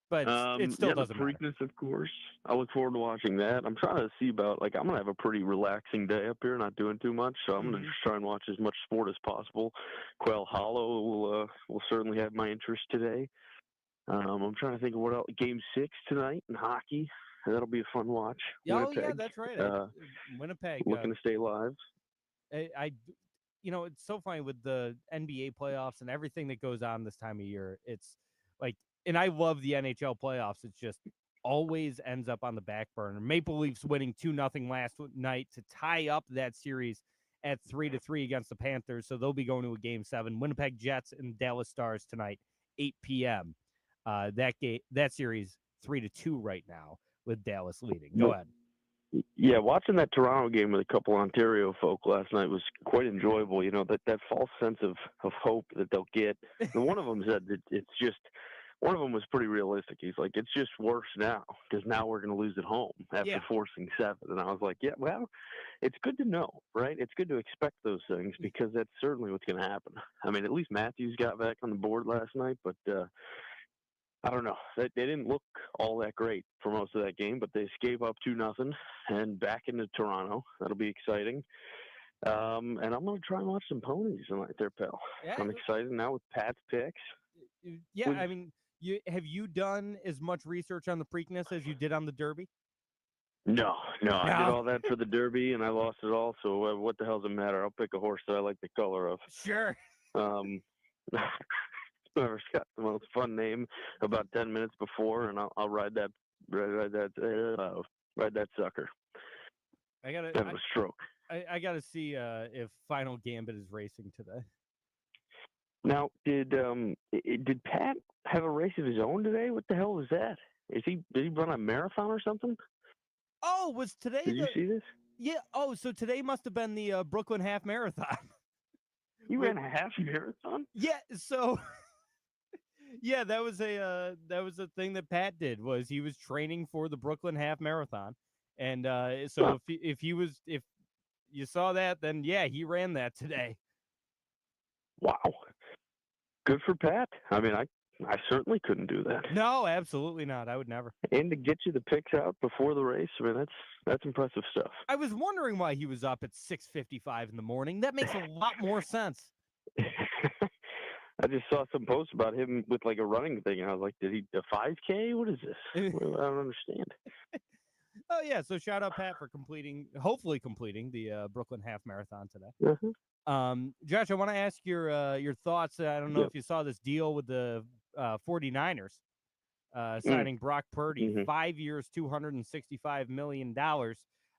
But it still doesn't the matter. Preakness, of course. I look forward to watching that. I'm trying to see about, I'm going to have a pretty relaxing day up here, not doing too much, so I'm going to just try and watch as much sport as possible. Quail Hollow will certainly have my interest today. I'm trying to think of what else. Game 6 tonight in hockey. That'll be a fun watch. Oh, Winnipeg, yeah, that's right. Winnipeg. Looking to stay live. It's so funny with the NBA playoffs and everything that goes on this time of year. It's like, and I love the NHL playoffs. It's just always ends up on the back burner. Maple Leafs winning 2-0 last night to tie up that series at 3-3 against the Panthers. So they'll be going to a game 7. Winnipeg Jets and Dallas Stars tonight, 8 p.m. That series 3-2 right now with Dallas leading. Go ahead. Yeah, watching that Toronto game with a couple Ontario folk last night was quite enjoyable. That false sense of hope that they'll get. And one of them said it's just. One of them was pretty realistic. He's like, it's just worse now because now we're going to lose at home after forcing 7. And I was like, yeah, well, it's good to know, right? It's good to expect those things because that's certainly what's going to happen. I mean, at least Matthews got back on the board last night, but I don't know. They didn't look all that great for most of that game, but they escape up 2-0 and back into Toronto. That'll be exciting. And I'm going to try and watch some ponies tonight there, pal. Yeah. I'm excited now with Pat's picks. Yeah, I mean, have you done as much research on the Preakness as you did on the Derby? No. I did all that for the Derby, and I lost it all, so what the hell does it matter? I'll pick a horse that I like the color of. Sure. Whoever's got the most fun name about 10 minutes before, and I'll ride that sucker. I gotta have a stroke. I gotta see if Final Gambit is racing today. Now, did Pat have a race of his own today? What the hell was that? Did he run a marathon or something? Oh, was today? Did you see this? Yeah. Oh, so today must have been the Brooklyn Half Marathon. You ran a half marathon? Yeah. So, yeah, that was a thing that Pat did. Was he was training for the Brooklyn Half Marathon, and so if you saw that, then yeah, he ran that today. Wow. Good for Pat. I mean, I certainly couldn't do that. No, absolutely not. I would never. And to get you the picks out before the race, I mean, that's impressive stuff. I was wondering why he was up at 6:55 in the morning. That makes a lot more sense. I just saw some posts about him with like a running thing, and I was like, did he a 5K? What is this? I don't understand. Oh yeah, so shout out Pat for hopefully completing the Brooklyn Half Marathon today. Mm-hmm. Josh, I want to ask your thoughts. I don't know if you saw this deal with the 49ers signing Brock Purdy, 5 years, $265 million. I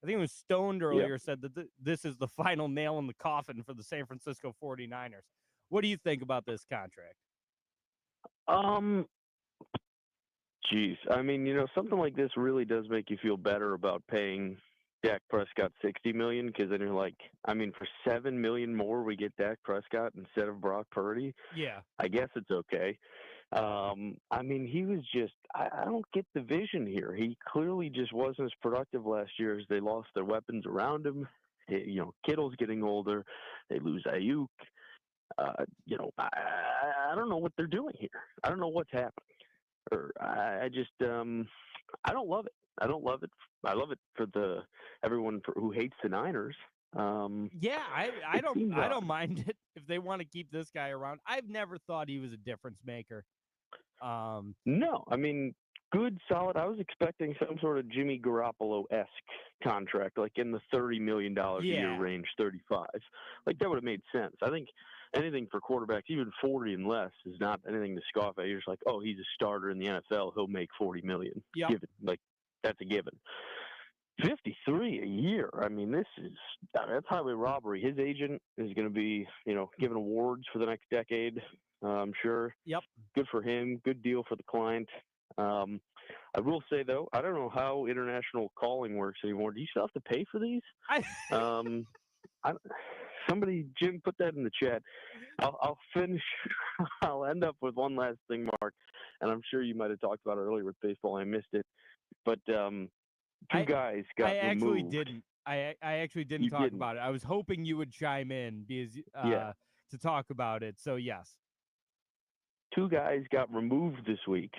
think it was Stoned earlier said that this is the final nail in the coffin for the San Francisco 49ers. What do you think about this contract? Geez, I mean, something like this really does make you feel better about paying Dak Prescott $60 million, because then you're like, I mean, for $7 million more, we get Dak Prescott instead of Brock Purdy. Yeah, I guess it's okay. I mean, he was just, I don't get the vision here. He clearly just wasn't as productive last year as they lost their weapons around him. Kittle's getting older. They lose Ayuk. I don't know what they're doing here. I don't know what's happening. I just, I don't love it. I don't love it. I love it for everyone who hates the Niners. Yeah, I don't mind it if they want to keep this guy around. I've never thought he was a difference maker. No, I mean, good, solid. I was expecting some sort of Jimmy Garoppolo-esque contract, like in the $30 million a year range, 35. Like that would have made sense. I think anything for quarterbacks, even 40 and less, is not anything to scoff at. You're just like, oh, he's a starter in the NFL. He'll make $40 million. Yep. Given. Like, that's a given. 53 a year. I mean, that's highway robbery. His agent is going to be, giving awards for the next decade. I'm sure. Yep. Good for him. Good deal for the client. I will say though, I don't know how international calling works anymore. Do you still have to pay for these? Somebody, Jim, put that in the chat. I'll finish. I'll end up with one last thing, Mark, and I'm sure you might have talked about it earlier with baseball. I missed it, but two guys got I actually removed. didn't. I actually didn't You talk didn't. about it. I was hoping you would chime in because Yeah. to talk about it. So yes. Two guys got removed this week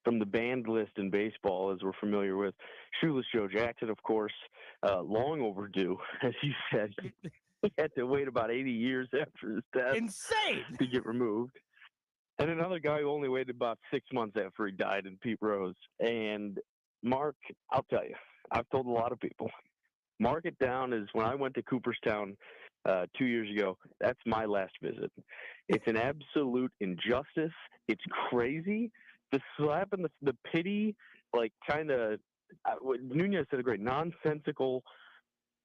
from the banned list in baseball, as we're familiar with. Shoeless Joe Jackson, of course, long overdue, as you said. He had to wait about 80 years after his death Insane. to get removed. And another guy who only waited about 6 months after he died, in Pete Rose. And Mark, I'll tell you, I've told a lot of people, mark it down as when I went to Cooperstown 2 years ago, that's my last visit. It's an absolute injustice. It's crazy. The slap and the pity, like kind of, Nunez said a great, nonsensical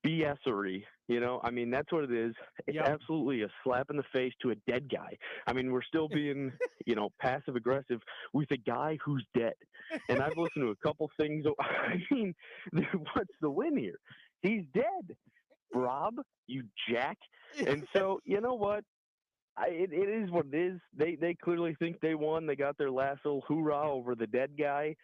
BS-ery, you know? I mean, that's what it is. It's Yep. absolutely a slap in the face to a dead guy. I mean, we're still being, passive-aggressive with a guy who's dead. And I've listened to a couple things. I mean, what's the win here? He's dead. Rob, you jack. And so, you know what? It is what it is. They clearly think they won. They got their last little hoorah over the dead guy.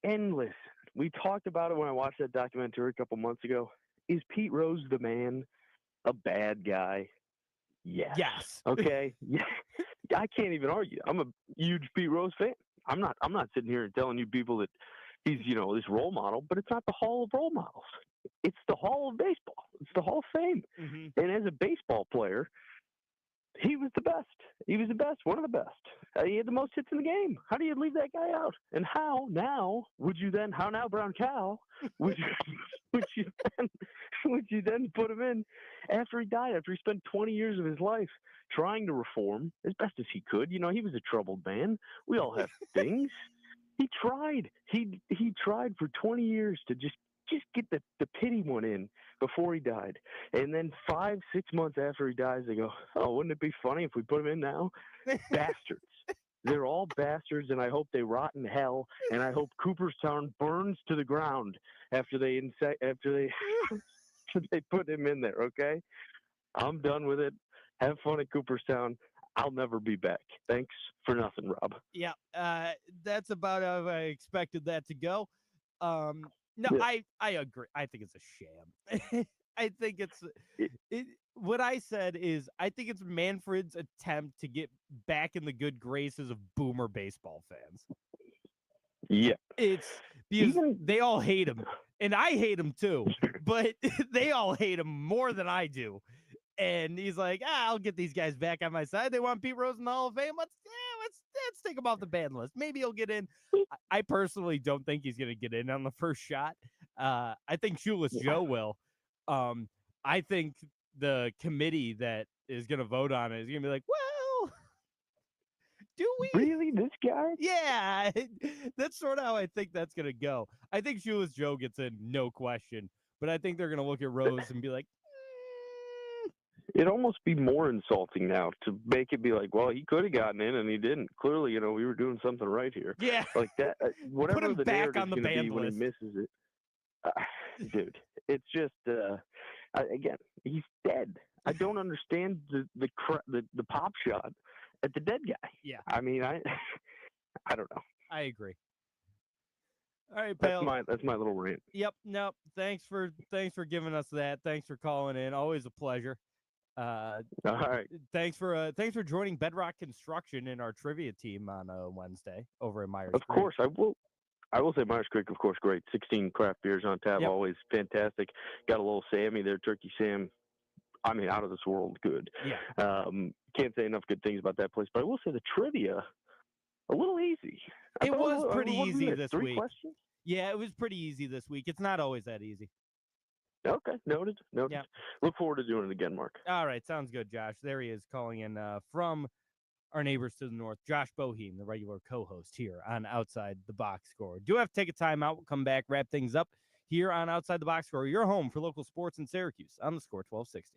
And listen, we talked about it when I watched that documentary a couple months ago. Is Pete Rose the man a bad guy? Yes. Yes. Okay. Yeah. I can't even argue. I'm a huge Pete Rose fan. I'm not sitting here and telling you people that he's, this role model, but it's not the Hall of Role Models. It's the Hall of Baseball. It's the Hall of Fame. Mm-hmm. And as a baseball player, he was the best. He was the best, one of the best. He had the most hits in the game. How do you leave that guy out? And how now, Brown Cow, would you then put him in after he died, after he spent 20 years of his life trying to reform as best as he could? He was a troubled man. We all have things. He tried. He tried for 20 years to just get the pity one in before he died. And then 5-6 months after he dies, they go, oh, wouldn't it be funny if we put him in now? Bastards. They're all bastards, and I hope they rot in hell, and I hope Cooperstown burns to the ground after they put him in there, okay? I'm done with it. Have fun at Cooperstown. I'll never be back. Thanks for nothing, Rob. Yeah, that's about how I expected that to go. No, Yeah. I agree. I think it's a sham. I think what I said is I think it's Manfred's attempt to get back in the good graces of boomer baseball fans. Yeah. It's because they all hate him, and I hate him too, but they all hate him more than I do. And he's like, I'll get these guys back on my side. They want Pete Rose in the Hall of Fame. Let's take him off the ban list. Maybe he'll get in. I personally don't think he's going to get in on the first shot. I think Shoeless Joe will. I think the committee that is going to vote on it is going to be like, well, do we really, this guy? Yeah, that's sort of how I think that's going to go. I think Shoeless Joe gets in, no question. But I think they're going to look at Rose and be like, It'd almost be more insulting now to make it be like, well, he could have gotten in and he didn't. Clearly, we were doing something right here. Yeah. Like that, whatever him the back narrative's on the going to be banned when list. he misses it. Dude, it's just, again, he's dead. I don't understand the pop shot at the dead guy. Yeah. I mean, I don't know. I agree. All right, pal. That's my little rant. Yep. No. Thanks for giving us that. Thanks for calling in. Always a pleasure. All right. Thanks for joining Bedrock Construction in our trivia team on Wednesday over in Myers. Of course, I will say Myers Creek, of course, great. 16 craft beers on tap, Yep. always fantastic. Got a little Sammy there, Turkey Sam. I mean, out of this world good. Yeah. Can't say enough good things about that place, but I will say the trivia a little easy. It was pretty easy this Three week. questions? Yeah, it was pretty easy this week. It's not always that easy. Okay, noted. Yep. Look forward to doing it again, Mark. All right, sounds good, Josh. There he is calling in from our neighbors to the north, Josh Boheim, the regular co-host here on Outside the Box Score. Do have to take a timeout. We'll come back, wrap things up here on Outside the Box Score, your home for local sports in Syracuse on the Score 1260.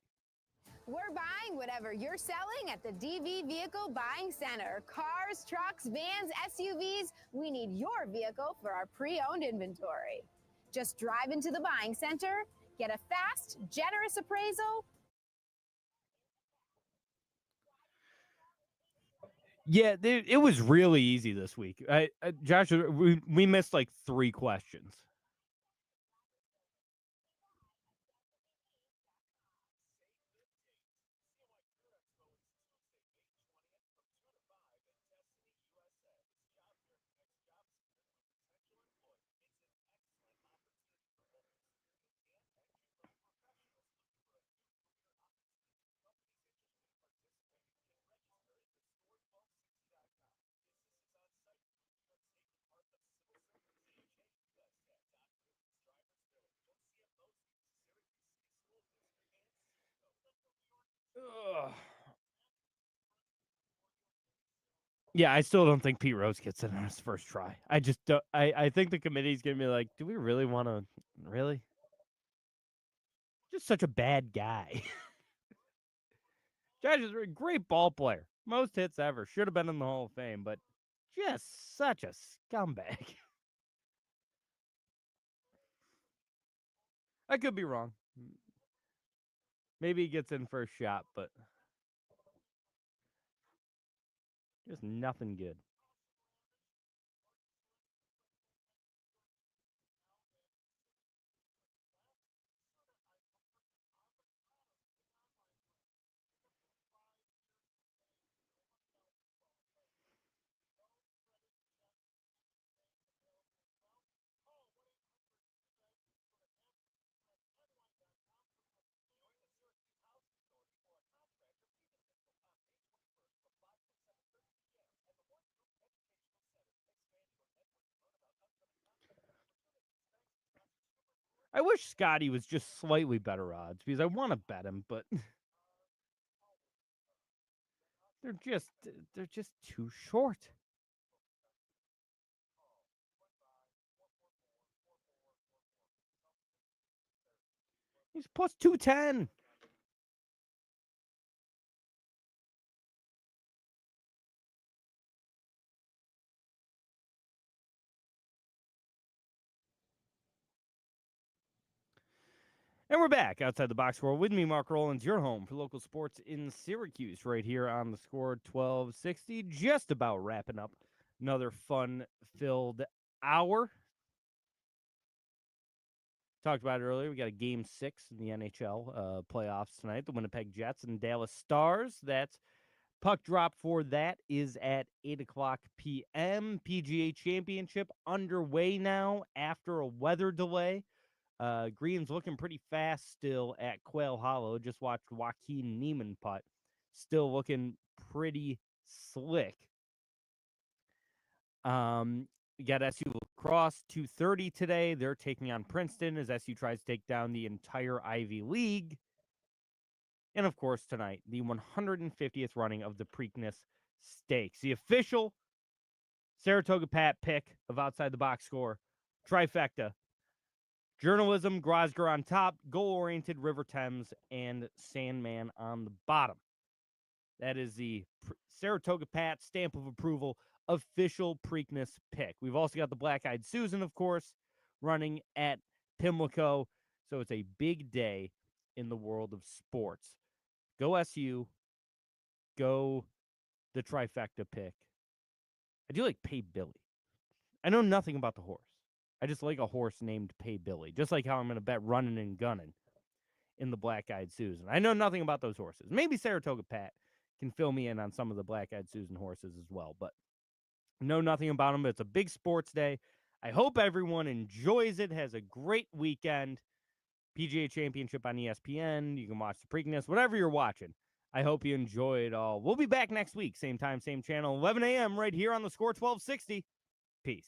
We're buying whatever you're selling at the DV Vehicle Buying Center. Cars, trucks, vans, SUVs. We need your vehicle for our pre-owned inventory. Just drive into the buying center, get a fast, generous appraisal. Yeah, it was really easy this week. Josh, we missed like 3 questions. Ugh. Yeah, I still don't think Pete Rose gets it on his first try. I just don't, I think the committee's gonna be like, do we really want to? Really? Just such a bad guy. Josh is a great ball player, most hits ever. Should have been in the Hall of Fame, but just such a scumbag. I could be wrong. Maybe he gets in first shot, but just nothing good. I wish Scotty was just slightly better odds because I want to bet him, but they're just too short. He's plus 210. And we're back outside the box score with me, Mark Rowlands, your home for local sports in Syracuse, right here on the score 1260. Just about wrapping up another fun-filled hour. Talked about it earlier. We got a game 6 in the NHL playoffs tonight. The Winnipeg Jets and Dallas Stars. That's puck drop for that is at 8 o'clock p.m. PGA Championship underway now after a weather delay. Green's looking pretty fast still at Quail Hollow. Just watched Joaquin Neiman putt. Still looking pretty slick. We got SU Lacrosse 2:30 today. They're taking on Princeton as SU tries to take down the entire Ivy League. And of course, tonight, the 150th running of the Preakness Stakes. The official Saratoga Pat pick of Outside the Box Score trifecta. Journalism, Grosger on top, goal-oriented River Thames, and Sandman on the bottom. That is the Saratoga Pat stamp of approval official Preakness pick. We've also got the Black Eyed Susan, of course, running at Pimlico. So it's a big day in the world of sports. Go SU. Go the trifecta pick. I do like Pay Billy. I know nothing about the horse. I just like a horse named Pay Billy, just like how I'm going to bet Running and Gunning in the Black Eyed Susan. I know nothing about those horses. Maybe Saratoga Pat can fill me in on some of the Black Eyed Susan horses as well, but know nothing about them. It's a big sports day. I hope everyone enjoys it, has a great weekend. PGA Championship on ESPN. You can watch the Preakness, whatever you're watching. I hope you enjoy it all. We'll be back next week, same time, same channel, 11 a.m. right here on the Score 1260. Peace.